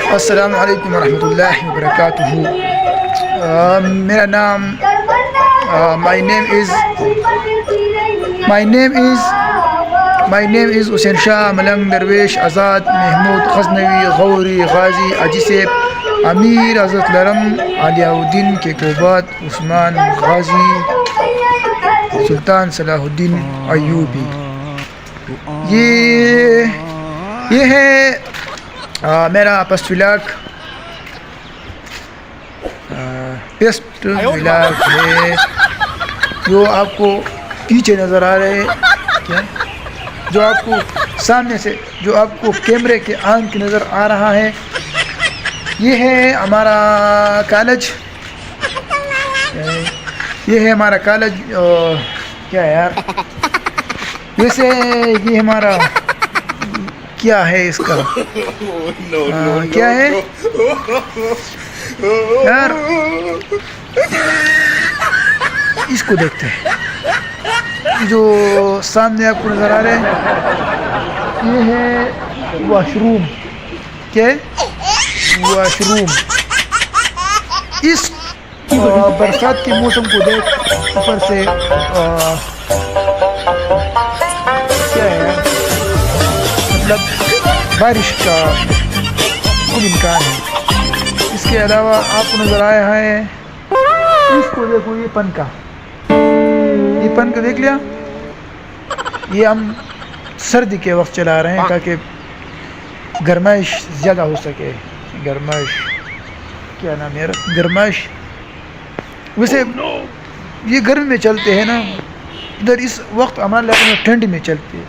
अस्सलाम वालेकुम रहमतुल्लाहि व बरकातुहू। मेरा नाम my name is Hussain Shah मलंग दरवेश आज़ाद महमूद गजनवी गौरी गाजी अजीसेब अमीर हज़रत लरम अलियाउद्दीन केकोबाद उस्मान गाजी सुल्तान सलाहुद्दीन अयूबी। ये है मेरा फर्स्ट व्लॉग। बेस्ट व्लॉग है जो आपको पीछे नज़र आ रहे हैं, क्या जो आपको सामने से जो आपको कैमरे के आंख नज़र आ रहा है, ये है हमारा कॉलेज। ये है हमारा कॉलेज। क्या है यार, वैसे ये हमारा क्या है इसका क्या है यार, इसको देखते हैं। जो सामने आपको नज़र आ रहे हैं ये है वॉशरूम। क्या है? वॉशरूम। इस बरसात के मौसम को देख ऊपर से क्या है यार, मतलब बारिश का खूब इम्कान है। इसके अलावा आपको नज़र आया है, इसको देखो, ये पंखा देख लिया। ये हम सर्दी के वक्त चला रहे हैं ताकि गर्माइश ज़्यादा हो सके। गर्माइश, क्या नाम है यार, गर्माइश। वैसे ये गर्मी में चलते हैं ना, इधर इस वक्त हमारे इलाके में ठंड में चलती है,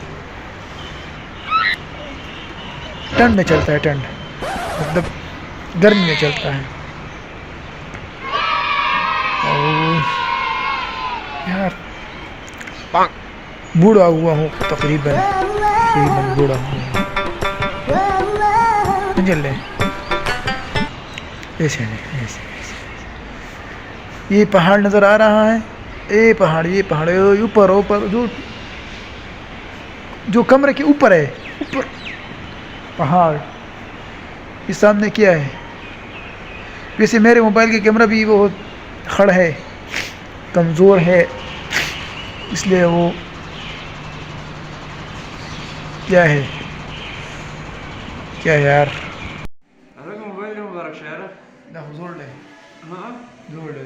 ठंड में चलता है, ठंड मतलब गर्मी में चलता है। और यार बूढ़ा हुआ हूँ, तकरीबन बूढ़ा हुआ हूँ। चल रहे ऐसे नहीं, ऐसे ये पहाड़ नज़र आ रहा है। ये पहाड़ ऊपर जो कमरे के ऊपर है, ऊपर पहाड़। इस सामने क्या है? वैसे मेरे मोबाइल की कैमरा भी बहुत खड़ है, कमज़ोर है, इसलिए वो क्या है यार। मोबाइल मुबारक शहर ना जोड़ ले, हाँ जोड़ ले।